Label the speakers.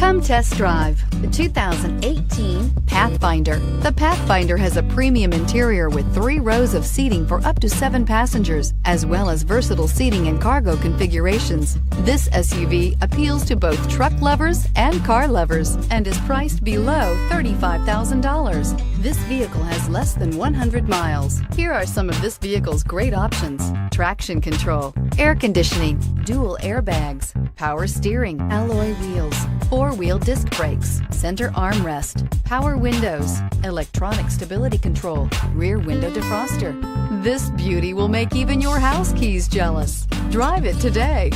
Speaker 1: Come test drive the 2018 Pathfinder. The Pathfinder has a premium interior with 3 rows of seating for up to 7 passengers, as well as versatile seating and cargo configurations. This SUV appeals to both truck lovers and car lovers and is priced below $35,000. This vehicle has less than 100 miles. Here are some of this vehicle's great options: traction control, air conditioning, dual airbags, power steering, alloy wheels, 4-wheel disc brakes, center armrest, power windows, electronic stability control, rear window defroster. This beauty will make even your house keys jealous. Drive it today.